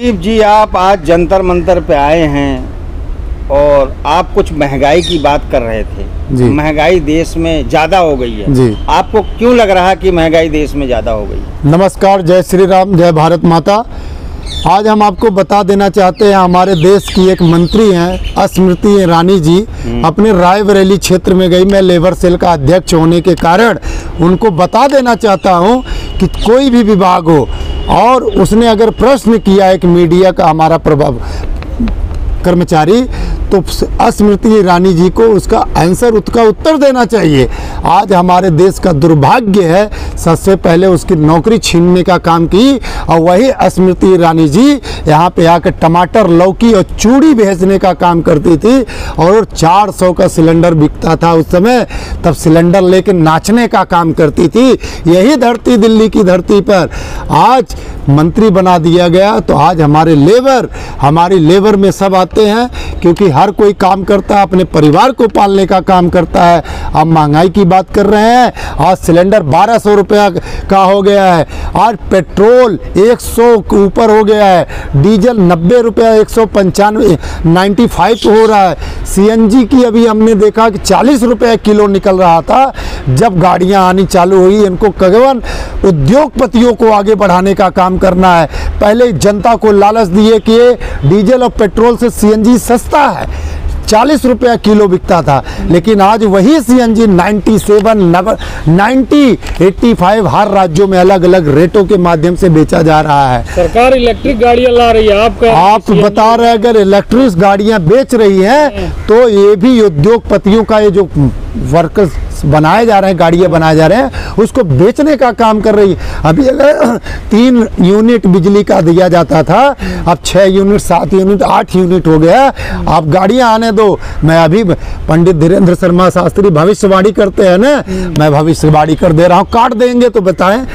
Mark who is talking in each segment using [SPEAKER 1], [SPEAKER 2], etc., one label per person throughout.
[SPEAKER 1] जी, आप आज जंतर मंतर पे आए हैं और आप कुछ महंगाई की बात कर रहे थे जी। महंगाई देश में ज़्यादा हो गई है जी। आपको क्यों लग रहा कि महंगाई देश में ज़्यादा हो गई?
[SPEAKER 2] नमस्कार, जय श्री राम, जय भारत माता। आज हम आपको बता देना चाहते हैं, हमारे देश की एक मंत्री हैं स्मृति ईरानी जी, अपने रायबरेली क्षेत्र में गई। मैं लेबर सेल का अध्यक्ष होने के कारण उनको बता देना चाहता हूं कि कोई भी विभाग हो और उसने अगर प्रश्न किया एक मीडिया का हमारा प्रभाव कर्मचारी, तो स्मृति ईरानी जी को उसका आंसर, उसका उत्तर देना चाहिए। आज हमारे देश का दुर्भाग्य है, सबसे पहले उसकी नौकरी छीनने का काम की और वही स्मृति ईरानी जी यहाँ पे आकर टमाटर, लौकी और चूड़ी भेजने का काम करती थी और 400 का सिलेंडर बिकता था उस समय, तब सिलेंडर लेके नाचने का काम करती थी। यही धरती, दिल्ली की धरती पर आज मंत्री बना दिया गया। तो आज हमारी लेबर में सब आते हैं, क्योंकि हर कोई काम करता है, अपने परिवार को पालने का काम करता है। अब महंगाई की बात कर रहे हैं, आज सिलेंडर 1200 रुपया का हो गया है, आज पेट्रोल 100 के ऊपर हो गया है, डीजल 90 रुपया 195 95 हो रहा है। सीएनजी की अभी हमने देखा कि 40 रुपये किलो निकल रहा था। जब गाड़ियां आनी चालू हुई, इनको केवल उद्योगपतियों को आगे बढ़ाने का काम करना है। पहले जनता को लालच दिए कि डीजल और पेट्रोल से सीएनजी सस्ता है, 40 रुपया किलो बिकता था, लेकिन आज वही सीएनजी 97, 90, 85 हर राज्यों में अलग अलग रेटों के माध्यम से बेचा जा रहा है।
[SPEAKER 3] सरकार इलेक्ट्रिक गाड़ियां ला रही है।
[SPEAKER 2] आप बता रहे हैं, अगर इलेक्ट्रिक गाड़ियां बेच रही हैं तो ये भी उद्योगपतियों का, ये जो वर्कर्स बनाए जा रहे हैं, गाड़ियां बनाए जा रहे हैं, उसको बेचने का काम कर रही है। अभी अगर 3 यूनिट बिजली का दिया जाता था, अब 6 यूनिट, 7 यूनिट, 8 यूनिट हो गया। आप गाड़ियां आने दो। मैं अभी पंडित धीरेन्द्र शर्मा शास्त्री भविष्यवाणी करते हैं ना, मैं भविष्यवाणी कर दे रहा हूँ, काट देंगे तो बताएं।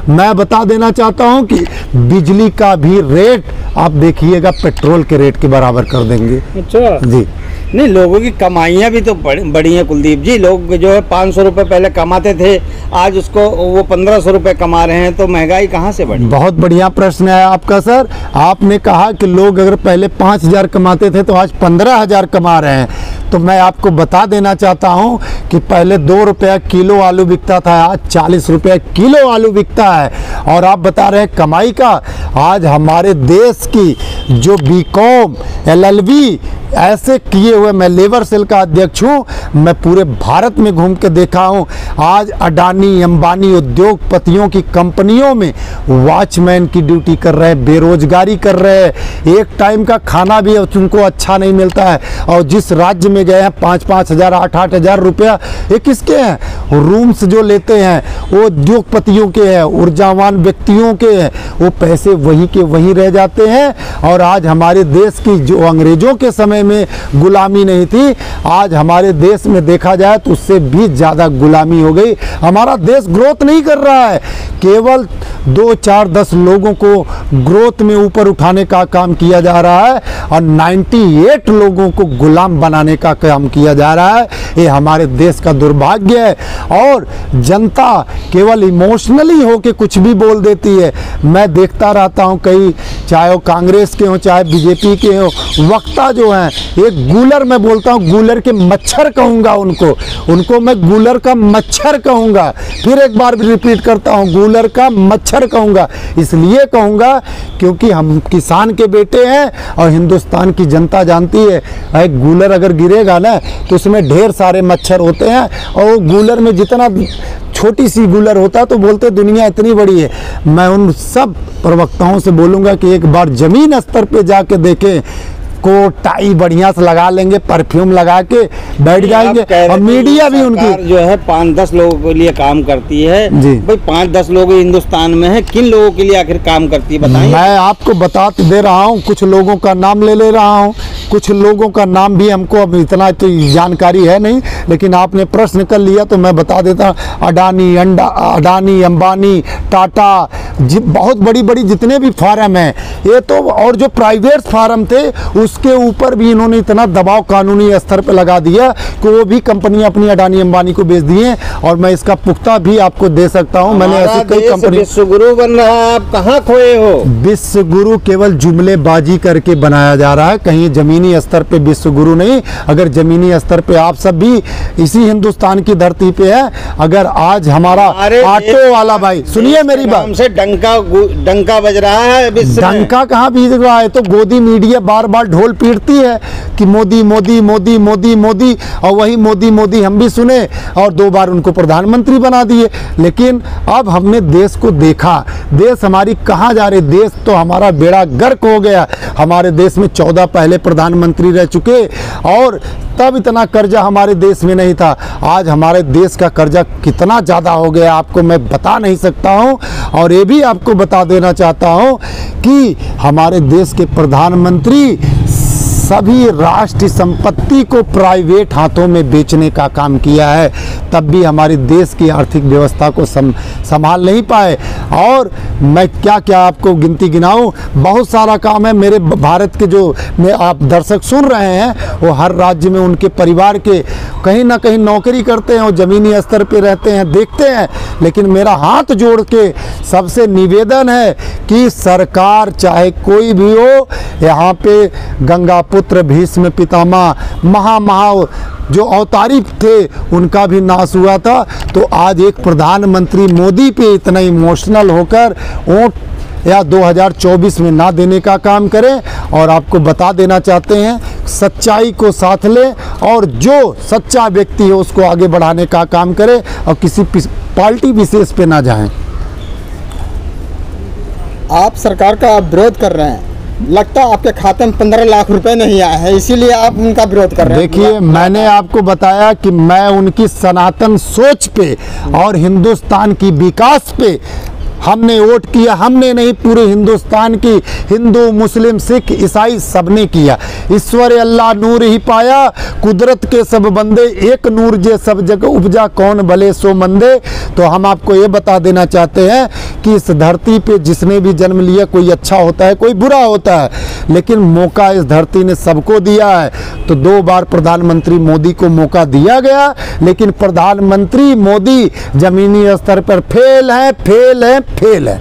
[SPEAKER 2] मैं बता देना चाहता हूँ कि बिजली का भी रेट आप देखिएगा पेट्रोल के रेट के बराबर कर देंगे।
[SPEAKER 3] अच्छा
[SPEAKER 2] जी।
[SPEAKER 1] नहीं, लोगों की कमाइयाँ भी तो बड़ी हैं कुलदीप जी। लोग जो है 500 रुपये पहले कमाते थे, आज उसको वो 1500 रुपये कमा रहे हैं, तो महंगाई कहाँ से बढ़ी?
[SPEAKER 2] बहुत बढ़िया प्रश्न है आपका सर। आपने कहा कि लोग अगर पहले 5000 कमाते थे तो आज 15000 कमा रहे हैं। तो मैं आपको बता देना चाहता हूं कि पहले 2 रुपया किलो आलू बिकता था, आज 40 रुपये किलो आलू बिकता है। और आप बता रहे हैं कमाई का, आज हमारे देश की जो बीकॉम, LLB ऐसे किए हुए, मैं लेबर सेल का अध्यक्ष हूँ, मैं पूरे भारत में घूम के देखा हूँ। आज अडानी, अंबानी उद्योगपतियों की कंपनियों में वॉचमैन की ड्यूटी कर रहे हैं, बेरोजगारी कर रहे हैं, एक टाइम का खाना भी उनको अच्छा नहीं मिलता है। और जिस राज्य में गए हैं 5-5 हज़ार, 8-8 हज़ार रुपया, ये किसके हैं? रूम्स जो लेते हैं वो उद्योगपतियों के हैं, ऊर्जावान व्यक्तियों के हैं, वो पैसे वहीं के वहीं रह जाते हैं। और आज हमारे देश की जो अंग्रेजों के समय में गुलामी नहीं थी, आज हमारे देश में देखा जाए तो उससे भी ज़्यादा गुलामी हो गई। हमारा देश ग्रोथ नहीं कर रहा है, केवल 2, 4, 10 लोगों को ग्रोथ में ऊपर उठाने का काम किया जा रहा है और 98 लोगों को गुलाम बनाने का काम किया जा रहा है। ये हमारे देश का दुर्भाग्य है। और जनता केवल इमोशनली होके कुछ भी बोल देती है। मैं देखता रहता हूँ, कई चाहे वो कांग्रेस के हों चाहे बीजेपी के हों, वक्ता जो हैं, एक गूलर, मैं बोलता हूँ गूलर के मच्छर कहूँगा उनको मैं गूलर का मच्छर कहूँगा। फिर एक बार भी रिपीट करता हूँ, गूलर का मच्छर कहूँगा। इसलिए कहूँगा क्योंकि हम किसान के बेटे हैं और हिंदुस्तान की जनता जानती है, एक गूलर अगर गिरेगा ना तो उसमें ढेर सारे मच्छर होते हैं, और वो गूलर में जितना छोटी सी गूलर होता है तो बोलते दुनिया इतनी बड़ी है। मैं उन सब प्रवक्ताओं से बोलूँगा कि एक बार ज़मीन स्तर पे जाके देखें, कोट टाई बढ़िया से लगा लेंगे, परफ्यूम लगा के बैठ जाएंगे। और मीडिया भी उनकी
[SPEAKER 1] जो है 5-10 लोगों के लिए काम करती है जी। भाई 5-10 लोग हिंदुस्तान में है, किन लोगों के लिए आखिर काम करती है बताइए?
[SPEAKER 2] मैं आपको बता दे रहा हूँ, कुछ लोगों का नाम ले रहा हूँ, कुछ लोगों का नाम भी हमको अब इतना तो जानकारी है नहीं, लेकिन आपने प्रश्न कर लिया तो मैं बता देता हूँ। अडानी, अंबानी, टाटा, बहुत बड़ी बड़ी जितने भी फार्म हैं ये तो, और जो प्राइवेट फार्म थे उसके ऊपर भी इन्होंने इतना दबाव कानूनी स्तर पर लगा दिया कि वो भी कंपनियां अपनी अडानी अंबानी को बेच दी हैं। और मैं इसका पुख्ता भी आपको दे सकता हूं, मैंने ऐसी कई कंपनी।
[SPEAKER 1] विश्व गुरु बन रहा है, आप कहाँ खोए हो?
[SPEAKER 2] विश्व गुरु केवल जुमलेबाजी करके बनाया जा रहा है, कहीं जमीनी स्तर पे विश्व गुरु नहीं। अगर जमीनी स्तर पे आप सब भी इसी हिंदुस्तान की धरती पे है, अगर आज हमारा ऑटो वाला भाई, सुनिए मेरी बात,
[SPEAKER 1] से डंका बज रहा है,
[SPEAKER 2] डंका कहाँ बीज रहा है? तो गोदी मीडिया बार बार ढोल पीटती है कि मोदी मोदी मोदी मोदी मोदी, और वही मोदी मोदी हम भी सुने और 2 बार उनको प्रधानमंत्री बना दिए। लेकिन अब हमने देश को देखा, देश हमारी कहाँ जा रही, देश तो हमारा बेड़ा गर्क हो गया। हमारे देश में 14 पहले प्रधानमंत्री रह चुके और तब इतना कर्जा हमारे देश में नहीं था। आज हमारे देश का कर्जा कितना ज़्यादा हो गया आपको मैं बता नहीं सकता हूँ। और ये भी आपको बता देना चाहता हूँ कि हमारे देश के प्रधानमंत्री सभी राष्ट्रीय संपत्ति को प्राइवेट हाथों में बेचने का काम किया है, तब भी हमारे देश की आर्थिक व्यवस्था को संभाल नहीं पाए। और मैं क्या क्या आपको गिनती गिनाऊं, बहुत सारा काम है। मेरे भारत के जो आप दर्शक सुन रहे हैं वो हर राज्य में उनके परिवार के कहीं ना कहीं नौकरी करते हैं और ज़मीनी स्तर पे रहते हैं, देखते हैं। लेकिन मेरा हाथ जोड़ के सबसे निवेदन है कि सरकार चाहे कोई भी हो, यहाँ पे गंगा पुत्र भीष्म पितामह महा जो अवतारी थे उनका भी नाश हुआ था। तो आज एक प्रधानमंत्री मोदी पे इतना इमोशनल होकर वोट या 2024 में ना देने का काम करें। और आपको बता देना चाहते हैं, सच्चाई को साथ लें और जो सच्चा व्यक्ति है उसको आगे बढ़ाने का काम करें और किसी पार्टी विशेष पे ना जाएं।
[SPEAKER 4] आप सरकार का विरोध कर रहे हैं, लगता है आपके खाते में 15 लाख रुपए नहीं आए हैं, इसीलिए आप उनका विरोध कर रहे हैं।
[SPEAKER 2] देखिए, मैंने आपको बताया कि मैं उनकी सनातन सोच पे और हिंदुस्तान की विकास पे हमने वोट किया। हमने नहीं, पूरे हिंदुस्तान की हिंदू मुस्लिम सिख ईसाई सबने किया। ईश्वर अल्लाह नूर ही पाया, कुदरत के सब बंदे, एक नूर जे सब जगह उपजा, कौन भले सो मंदे। तो हम आपको ये बता देना चाहते हैं कि इस धरती पे जिसने भी जन्म लिया, कोई अच्छा होता है कोई बुरा होता है, लेकिन मौका इस धरती ने सबको दिया है। तो 2 बार प्रधानमंत्री मोदी को मौका दिया गया, लेकिन प्रधानमंत्री मोदी जमीनी स्तर पर फेल है, फेल है, फेल है।